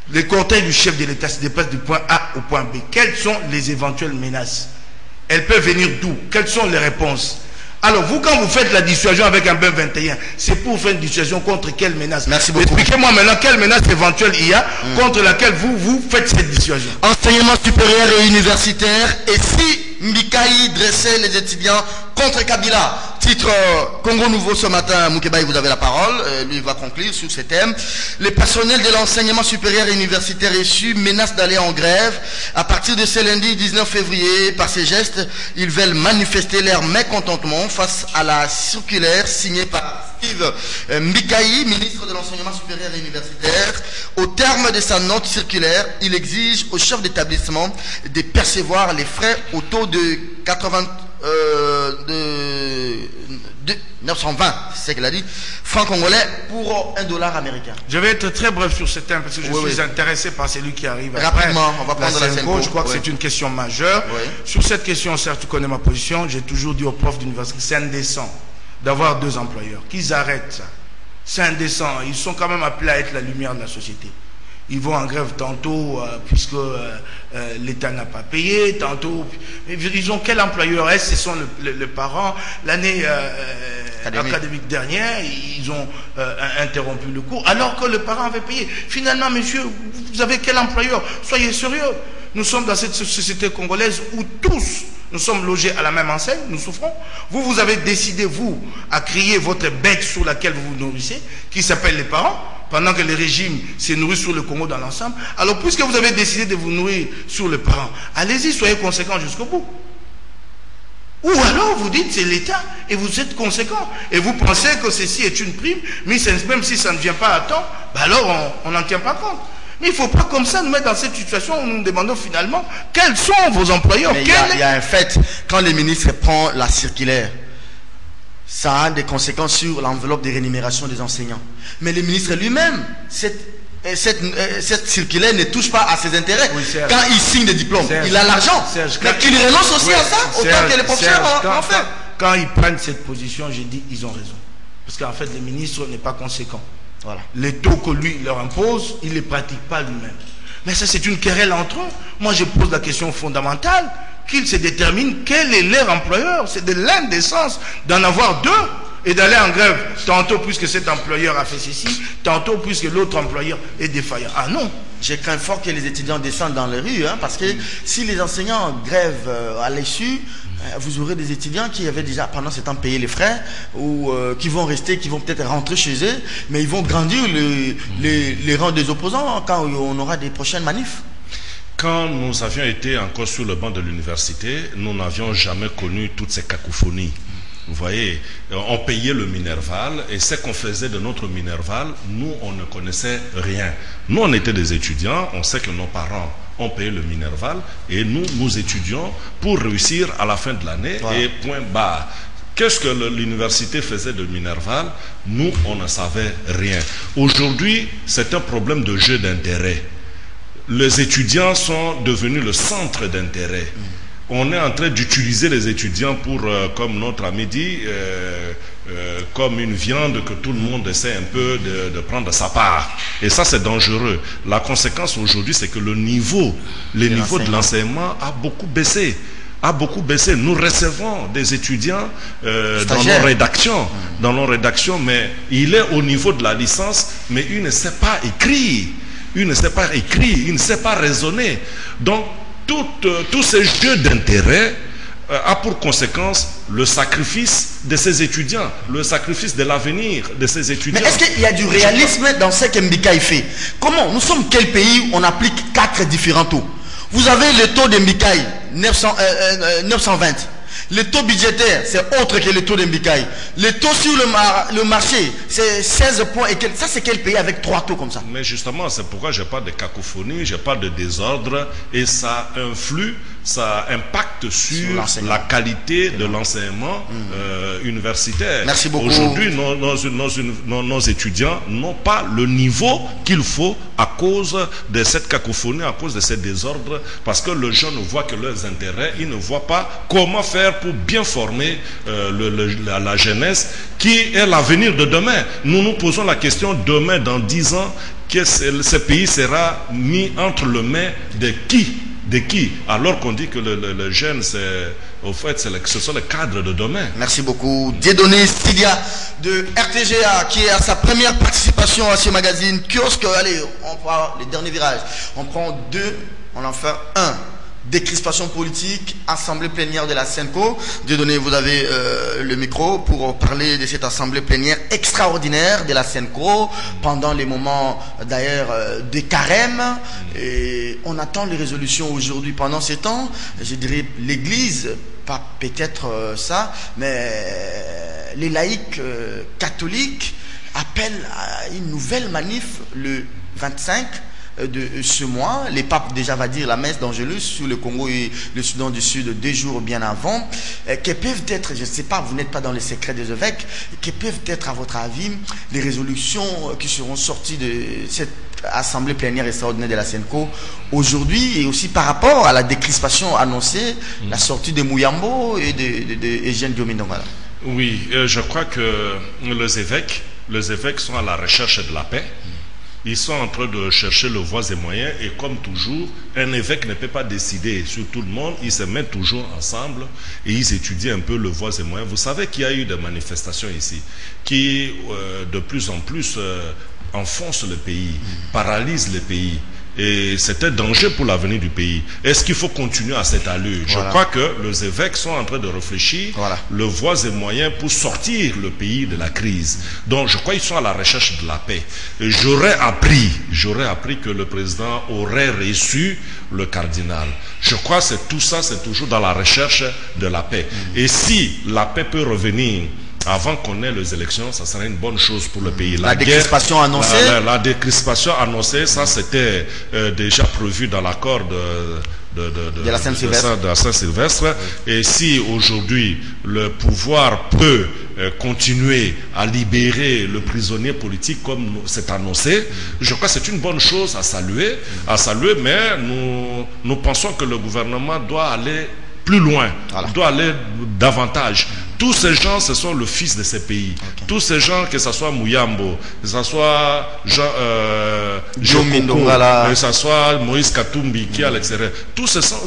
Les cortèges du chef de l'État se déplacent du point A au point B. Quelles sont les éventuelles menaces? Elles peuvent venir d'où? Quelles sont les réponses? Alors vous, quand vous faites la dissuasion avec un B21, c'est pour faire une dissuasion contre quelle menace? Merci beaucoup. Expliquez-moi maintenant quelle menace éventuelle il y a contre laquelle vous faites cette dissuasion. Enseignement supérieur et universitaire. Et si Mbikaï dressait les étudiants contre Kabila? Titre Congo Nouveau ce matin. Moukebaï, vous avez la parole. Lui va conclure sur ces thèmes. Les personnels de l'enseignement supérieur et universitaire reçus menacent d'aller en grève. À partir de ce lundi 19 février, par ces gestes, ils veulent manifester leur mécontentement face à la circulaire signée par Steve Mbikaï, ministre de l'enseignement supérieur et universitaire. Au terme de sa note circulaire, il exige au chef d'établissement de percevoir les frais au taux de 920, c'est ce qu'elle a dit, francs congolais pour $1 américain. Je vais être très bref sur ce thème parce que je suis intéressé par celui qui arrive rapidement. Après. On va prendre la Senko. Je crois que c'est une question majeure. Sur cette question, certes, tu connais ma position. J'ai toujours dit aux profs d'université, c'est indécent d'avoir 2 employeurs. Qu'ils arrêtent ça. C'est indécent. Ils sont quand même appelés à être la lumière de la société. Ils vont en grève tantôt puisque l'État n'a pas payé, tantôt... Ils ont quel employeur? Ce sont les parents. L'année académique dernière, ils ont interrompu le cours alors que le parent avait payé. Finalement, monsieur, vous avez quel employeur? Soyez sérieux. Nous sommes dans cette société congolaise où tous, nous sommes logés à la même enseigne, nous souffrons. Vous avez décidé, vous, à crier votre bête sur laquelle vous vous nourrissez, qui s'appelle les parents, pendant que le régime s'est nourri sur le Congo dans l'ensemble. Alors, puisque vous avez décidé de vous nourrir sur les parents, allez-y, soyez conséquents jusqu'au bout. Ou alors, vous dites, c'est l'État, et vous êtes conséquents. Et vous pensez que ceci est une prime, mais même si ça ne vient pas à temps, ben alors on n'en tient pas compte. Mais il ne faut pas comme ça nous mettre dans cette situation où nous nous demandons finalement quels sont vos employeurs. Mais il y a un fait, quand le ministre prend la circulaire, ça a des conséquences sur l'enveloppe de rémunération des enseignants. Mais le ministre lui-même, cette circulaire ne touche pas à ses intérêts. Oui, quand il signe des diplômes, il a l'argent. Mais qu'il renonce aussi à ça, autant que les professeurs en fait. Quand ils prennent cette position, j'ai dit, ils ont raison. Parce qu'en fait, le ministre n'est pas conséquent. Voilà. Les taux que lui leur impose, il ne les pratique pas lui-même. Mais ça, c'est une querelle entre eux. Moi, je pose la question fondamentale, qu'ils se déterminent quel est leur employeur. C'est de l'indécence d'en avoir 2 et d'aller en grève, tantôt puisque cet employeur a fait ceci, tantôt puisque l'autre employeur est défaillant. Ah non. Je crains fort que les étudiants descendent dans les rues, parce que si les enseignants grèvent à l'issue, vous aurez des étudiants qui avaient déjà pendant ce temps payé les frais, ou qui vont rester, qui vont peut-être rentrer chez eux, mais ils vont grandir les rangs des opposants quand on aura des prochaines manifs. Quand nous avions été encore sur le banc de l'université, nous n'avions jamais connu toutes ces cacophonies. Vous voyez, on payait le Minerval et ce qu'on faisait de notre Minerval, nous, on ne connaissait rien. Nous, on était des étudiants, on sait que nos parents ont payé le Minerval et nous étudions pour réussir à la fin de l'année et point barre. Qu'est-ce que l'université faisait de Minerval? Nous, on ne savait rien. Aujourd'hui, c'est un problème de jeu d'intérêt. Les étudiants sont devenus le centre d'intérêt. On est en train d'utiliser les étudiants pour, comme notre ami dit, comme une viande que tout le monde essaie un peu de prendre sa part. Et ça, c'est dangereux. La conséquence aujourd'hui, c'est que le niveau de l'enseignement a beaucoup baissé. Nous recevons des étudiants dans nos rédactions, mais il est au niveau de la licence, mais il ne sait pas écrire, il ne sait pas raisonner. Donc, tous ces jeux d'intérêt a pour conséquence le sacrifice de ces étudiants, le sacrifice de l'avenir de ces étudiants. Mais est-ce qu'il y a du réalisme dans ce que Mbikaï fait? Comment? Nous sommes quel pays où on applique 4 différents taux? Vous avez le taux de Mbikaï, 920. Le taux budgétaire, c'est autre que le taux de Mbikaï. Le taux sur le marché, c'est 16 points. Et ça, c'est quel pays avec 3 taux comme ça? Mais justement, c'est pourquoi je parle de cacophonie, je parle de désordre, et ça influe, ça impacte sur la qualité de l'enseignement universitaire. Merci beaucoup. Aujourd'hui, nos étudiants n'ont pas le niveau qu'il faut à cause de cette cacophonie, à cause de ces désordres, parce que les gens ne voient que leurs intérêts, ils ne voient pas comment faire pour bien former la jeunesse qui est l'avenir de demain. Nous nous posons la question demain, dans 10 ans, que ce pays sera mis entre les mains de qui? Alors qu'on dit que le jeune au fait, ce sont les cadres de demain. Merci beaucoup. Dieudonné Sidia de RTGA qui est à sa première participation à ce magazine Kiosque. Allez, on prend les derniers virages. On prend 2, on en fait 1. Décrispation politique, assemblée plénière de la SENCO. Dieudonné, vous avez le micro pour parler de cette assemblée plénière extraordinaire de la SENCO pendant les moments d'ailleurs de carême. Et on attend les résolutions aujourd'hui. Pendant ces temps, je dirais l'Église, pas peut-être ça, mais les laïcs catholiques appellent à une nouvelle manif le 25 de ce mois. Les papes déjà va dire la messe d'Angélus sur le Congo et le Soudan du Sud 2 jours bien avant. Que peuvent être, je ne sais pas, vous n'êtes pas dans les secrets des évêques, que peuvent être à votre avis les résolutions qui seront sorties de cette assemblée plénière extraordinaire de la SENCO aujourd'hui, et aussi par rapport à la décrispation annoncée, la sortie de Mouyambo et de Eugène Diomine Dongala? Oui, je crois que les évêques sont à la recherche de la paix. Ils sont en train de chercher le voies et moyens, et comme toujours, un évêque ne peut pas décider sur tout le monde. Ils se mettent toujours ensemble et ils étudient un peu le voies et moyens. Vous savez qu'il y a eu des manifestations ici qui, de plus en plus, enfoncent le pays, paralysent le pays. Et c'est un danger pour l'avenir du pays. Est-ce qu'il faut continuer à cette allure? Je crois que les évêques sont en train de réfléchir le voies et moyens pour sortir le pays de la crise. Donc je crois qu'ils sont à la recherche de la paix. Et j'aurais appris que le président aurait reçu le cardinal. Je crois que tout ça, c'est toujours dans la recherche de la paix. Et si la paix peut revenir avant qu'on ait les élections, ça serait une bonne chose pour le pays. La décrispation annoncée, la décrispation annoncée, ça c'était déjà prévu dans l'accord de la Saint-Sylvestre. Et si aujourd'hui le pouvoir peut continuer à libérer le prisonnier politique comme c'est annoncé, je crois que c'est une bonne chose à saluer, mais nous pensons que le gouvernement doit aller plus loin, doit aller davantage. Tous ces gens, ce sont le fils de ces pays. Tous ces gens, que ce soit Mouyambo, que ce soit que ce soit Moïse Katumbi qui est à l'extérieur, tous ces gens,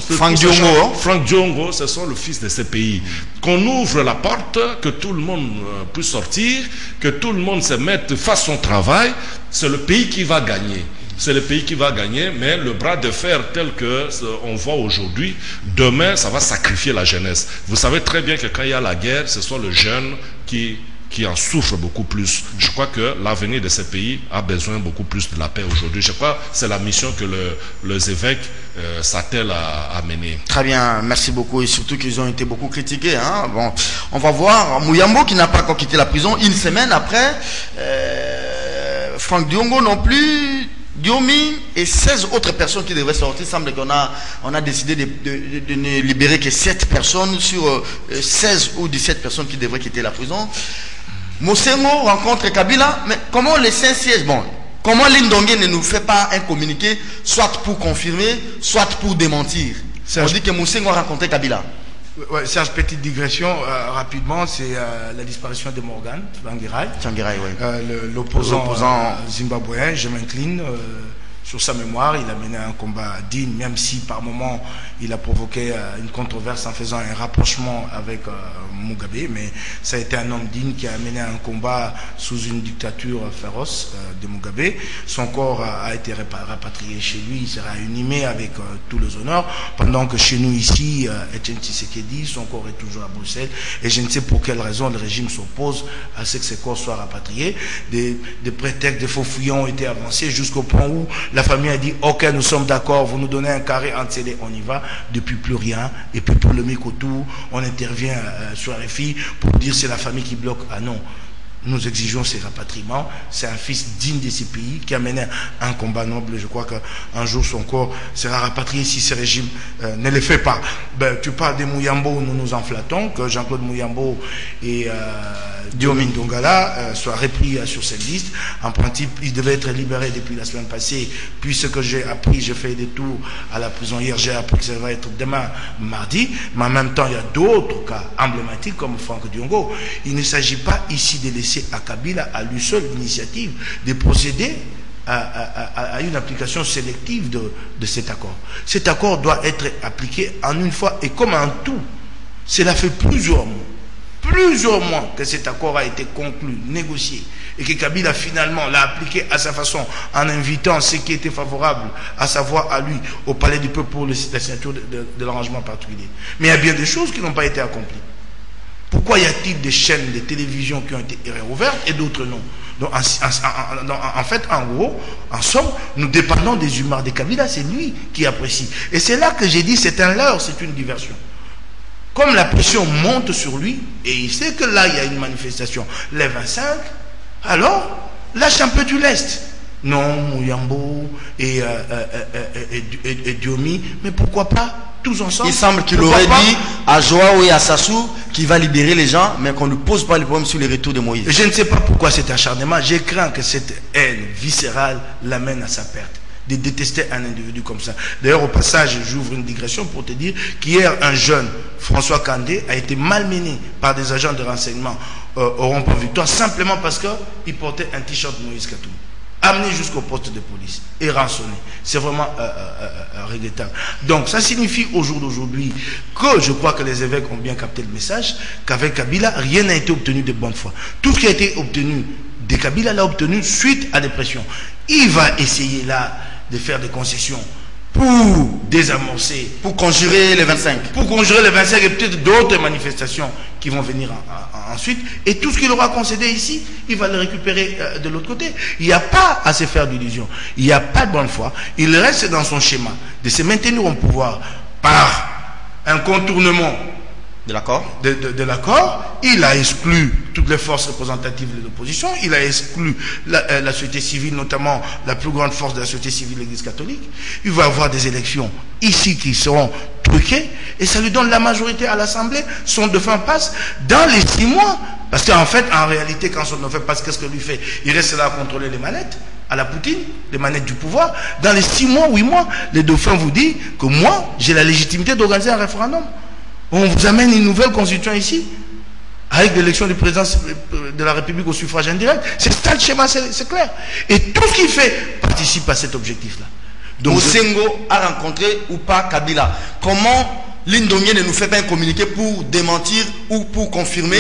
Franck Diongo, ce sont le fils de ces pays. Qu'on ouvre la porte, que tout le monde puisse sortir, que tout le monde se mette, fasse son travail, c'est le pays qui va gagner. C'est le pays qui va gagner, mais le bras de fer tel que on voit aujourd'hui, demain, ça va sacrifier la jeunesse. Vous savez très bien que quand il y a la guerre, ce sont les jeunes qui en souffrent beaucoup plus. Je crois que l'avenir de ces pays a besoin beaucoup plus de la paix aujourd'hui. Je crois que c'est la mission que les évêques s'attellent à mener. Très bien, merci beaucoup, et surtout qu'ils ont été beaucoup critiqués. Hein. Bon, on va voir Mouyambo qui n'a pas encore quitté la prison une semaine après. Franck Diongo non plus. Diomi et 16 autres personnes qui devraient sortir. Il semble qu'on a décidé de ne libérer que 7 personnes sur 16 ou 17 personnes qui devraient quitter la prison. Mosengo rencontre Kabila, mais comment les Saint-Sièges, comment Lindongue ne nous fait pas un communiqué, soit pour confirmer, soit pour démentir? On dit que Mosengo a rencontré Kabila. Ouais, Serge, petite digression, rapidement, c'est la disparition de Morgan Tsvangirai, l'opposant zimbabwéen. Je m'incline sur sa mémoire. Il a mené un combat digne, même si par moment il a provoqué une controverse en faisant un rapprochement avec Mugabe, mais ça a été un homme digne qui a mené un combat sous une dictature féroce de Mugabe. Son corps a été rapatrié chez lui, il sera inhumé avec tous les honneurs, pendant que chez nous ici, Etienne Tshisekedi, son corps est toujours à Bruxelles, et je ne sais pour quelle raison le régime s'oppose à ce que ses corps soient rapatriés. Des prétextes, des faux fouillons ont été avancés jusqu'au point où la famille a dit « Ok, nous sommes d'accord, vous nous donnez un carré entier, on y va ». Depuis plus rien, et puis pour le mec autour, on intervient sur RFI pour dire c'est la famille qui bloque. Ah non, nous exigeons ces rapatriements. C'est un fils digne de ces pays qui a mené un combat noble. Je crois qu'un jour son corps sera rapatrié si ce régime ne le fait pas. Tu parles de Mouyambo, nous nous enflattons que Jean-Claude Mouyambo et Diomine Dongala soient repris sur cette liste. En principe, il devait être libéré depuis la semaine passée. Puis ce que j'ai appris, j'ai fait des tours à la prison hier, j'ai appris que ça va être demain, mardi. Mais en même temps, il y a d'autres cas emblématiques comme Franck Diongo. Il ne s'agit pas ici de laisser à Kabila, à lui seul, l'initiative de procéder à une application sélective de cet accord. Cet accord doit être appliqué en une fois et comme un tout. Cela fait plusieurs mois que cet accord a été conclu, négocié, et que Kabila finalement l'a appliqué à sa façon en invitant ceux qui étaient favorables, à savoir à lui, au Palais du Peuple pour la signature de l'arrangement particulier. Mais il y a bien des choses qui n'ont pas été accomplies. Pourquoi y a-t-il des chaînes de télévision qui ont été réouvertes et d'autres non? Donc, en fait, en gros, en somme, nous dépendons des humeurs de Kabila, c'est lui qui apprécie. Et c'est là que j'ai dit, c'est un leurre, c'est une diversion. Comme la pression monte sur lui, et il sait que là, il y a une manifestation les 25, alors, lâche un peu du lest. Non, Mouyambo et Diomi, mais pourquoi pas tous ensemble? Il semble qu'il aurait dit à Joao et à Sassou qu'il va libérer les gens, mais qu'on ne pose pas les problèmes sur les retours de Moïse. Je ne sais pas pourquoi cet acharnement. J'ai craint que cette haine viscérale l'amène à sa perte. De détester un individu comme ça. D'ailleurs, au passage, j'ouvre une digression pour te dire qu'hier, un jeune, François Kandé, a été malmené par des agents de renseignement au rond-point Victoire, simplement parce qu'il portait un t-shirt Moïse Katumbi, amené jusqu'au poste de police et rançonné. C'est vraiment regrettable. Donc, ça signifie au jour d'aujourd'hui que je crois que les évêques ont bien capté le message, qu'avec Kabila, rien n'a été obtenu de bonne foi. Tout ce qui a été obtenu de Kabila l'a obtenu suite à des pressions. Il va essayer là de faire des concessions pour désamorcer, pour conjurer les 25. Pour conjurer les 25 et peut-être d'autres manifestations qui vont venir ensuite. Et tout ce qu'il aura concédé ici, il va le récupérer de l'autre côté. Il n'y a pas à se faire d'illusions. Il n'y a pas de bonne foi. Il reste dans son schéma de se maintenir au pouvoir par un contournement de l'accord. De l'accord. Il a exclu toutes les forces représentatives de l'opposition. Il a exclu la société civile, notamment la plus grande force de la société civile, l'Église catholique. Il va y avoir des élections ici qui seront truquées et ça lui donne la majorité à l'Assemblée. Son dauphin passe dans les 6 mois. Parce qu'en fait, en réalité, quand son dauphin passe, qu'est-ce que lui fait? Il reste là à contrôler les manettes, à la Poutine, les manettes du pouvoir. Dans les 6 mois, 8 mois, les dauphins vous disent que moi, j'ai la légitimité d'organiser un référendum. On vous amène une nouvelle constitution ici, avec l'élection du président de la République au suffrage indirect. C'est ça le schéma, c'est clair. Et tout ce qu'il fait participe à cet objectif-là. Donc, Mosengo a rencontré ou pas Kabila. Comment Lindomien ne nous fait pas un communiqué pour démentir ou pour confirmer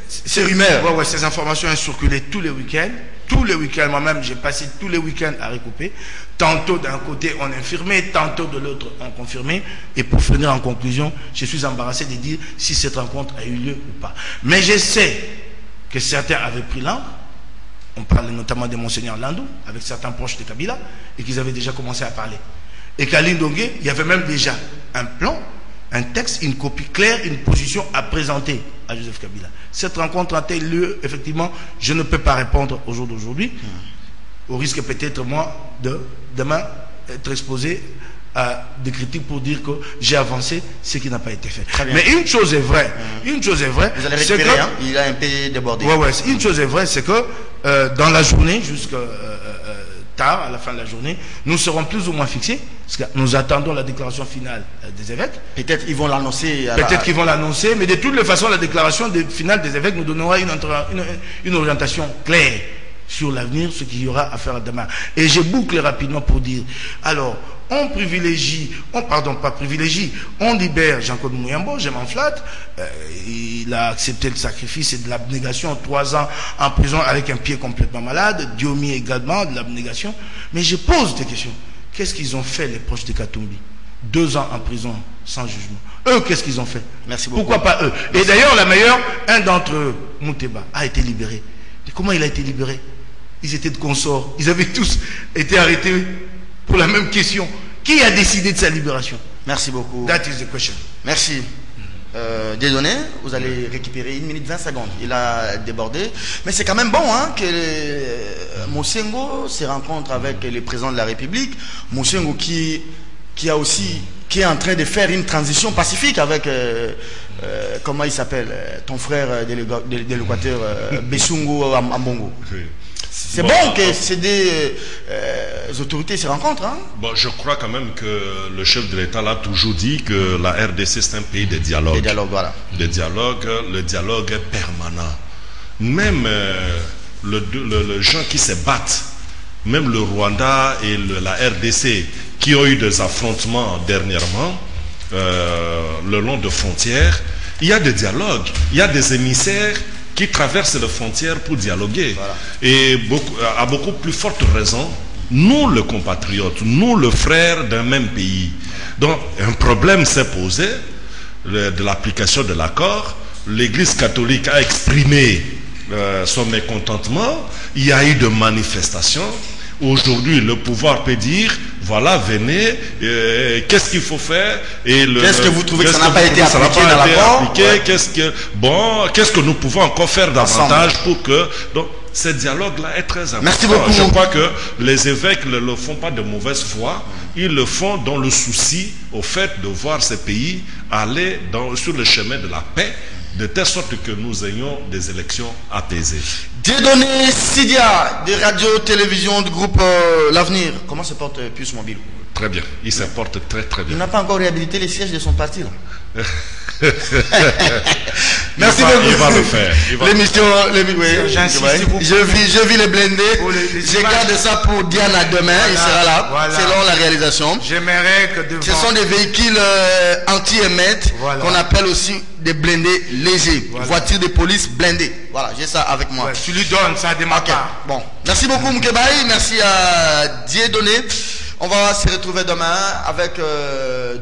ces rumeurs? Ces informations ont circulé tous les week-ends. Tous les week-ends, moi-même, j'ai passé tous les week-ends à recouper. Tantôt d'un côté, on infirmait, tantôt de l'autre, on confirmait. Et pour finir en conclusion, je suis embarrassé de dire si cette rencontre a eu lieu ou pas. Mais je sais que certains avaient pris langue. On parlait notamment de Monseigneur Landou, avec certains proches de Kabila, et qu'ils avaient déjà commencé à parler. Et qu'à Lindongué, il y avait même déjà un plan, un texte, une copie claire, une position à présenter à Joseph Kabila. Cette rencontre a-t-elle lieu? Effectivement, je ne peux pas répondre au jour d'aujourd'hui, au risque peut-être moi de demain être exposé à des critiques pour dire que j'ai avancé ce qui n'a pas été fait. Mais une chose est vraie, vous allez récupérer, il a un peu débordé. Une chose est vraie, c'est que dans la journée, jusqu'à tard, à la fin de la journée, nous serons plus ou moins fixés, parce que nous attendons la déclaration finale des évêques. Peut-être qu'ils vont l'annoncer. Peut-être qu'ils vont l'annoncer, mais de toutes les façons, la déclaration finale des évêques nous donnera une orientation claire sur l'avenir, ce qu'il y aura à faire demain. Et je boucle rapidement pour dire, alors, on libère Jean-Claude Mouyambo, je m'en flatte, il a accepté le sacrifice et de l'abnégation, 3 ans en prison avec un pied complètement malade, Diomi également, de l'abnégation, mais je pose des questions. Qu'est-ce qu'ils ont fait les proches de Katumbi? 2 ans en prison sans jugement. Eux, qu'est-ce qu'ils ont fait? Merci beaucoup. Pourquoi pas eux? Et d'ailleurs, la meilleure, un d'entre eux, Mouteba, a été libéré. Et comment il a été libéré? Ils étaient de consorts, ils avaient tous été arrêtés pour la même question. Qui a décidé de sa libération? Merci beaucoup. That is the question. Merci. Désolé, vous allez récupérer 1 minute 20 secondes. Il a débordé. Mais c'est quand même bon que Mosengo se rencontre avec le président de la République. Mosengo qui est en train de faire une transition pacifique avec, comment il s'appelle, ton frère de l'Équateur, Bessungo Ambongo. C'est bon que ces deux autorités se rencontrent. Je crois quand même que le chef de l'État l'a toujours dit que la RDC c'est un pays de dialogue. Le dialogue est permanent. Même les gens qui se battent, même le Rwanda et la RDC qui ont eu des affrontements dernièrement le long de frontières, il y a des dialogues, il y a des émissaires qui traversent les frontières pour dialoguer. Voilà. Et à beaucoup plus forte raison, nous les compatriotes, nous les frères d'un même pays. Donc un problème s'est posé de l'application de l'accord. L'Église catholique a exprimé son mécontentement. Il y a eu de manifestations. Aujourd'hui, le pouvoir peut dire, voilà, venez, qu'est-ce qu'il faut faire? Qu'est-ce que vous trouvez que ça n'a pas été appliqué dans l'accord? Qu'est-ce que nous pouvons encore faire davantage pour que... Donc, ce dialogue-là est très important. Merci beaucoup. Je crois que les évêques ne le font pas de mauvaise foi. Ils le font dans le souci au fait de voir ces pays aller sur le chemin de la paix, de telle sorte que nous ayons des élections apaisées. Dieudonné Sidia, de radio-télévision du groupe L'Avenir. Comment se porte Puce Mobile? Très bien, il se porte très très bien. Il n'a pas encore réhabilité les sièges de son parti là. Merci beaucoup. Il va le faire. L'émission, je vis les blindés. Je garde ça pour Diana demain. Voilà, il sera là, selon la réalisation. J'aimerais que devant... Ce sont des véhicules anti-émettes qu'on appelle aussi des blindés légers. Voitures de police blindées. Voilà, j'ai ça avec moi. Tu lui donnes ça démarre. Bon, merci beaucoup Mkebaï. Merci à Dieudonné. On va se retrouver demain avec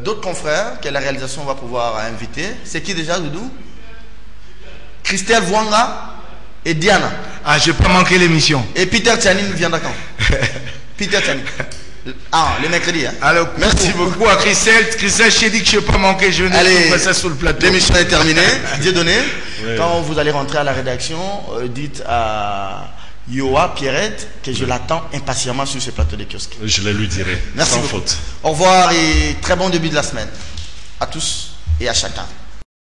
d'autres confrères que la réalisation va pouvoir inviter. C'est qui déjà, Doudou? Christelle Vouanga et Diana. Ah, je ne vais pas manquer l'émission. Et Peter Tchanin viendra quand? Peter Tchanin. Ah, le mercredi. Hein? Alors, merci beaucoup à Christelle. Christelle, je t'ai dit que je ne vais pas manquer. Je vais passer sur le plateau. L'émission est terminée. Dieudonné. Oui. Quand vous allez rentrer à la rédaction, dites à Yoa Pierrette que je l'attends impatiemment sur ce plateau de kiosque. Je le lui dirai. Merci sans beaucoup. Faute. Au revoir et très bon début de la semaine à tous et à chacun.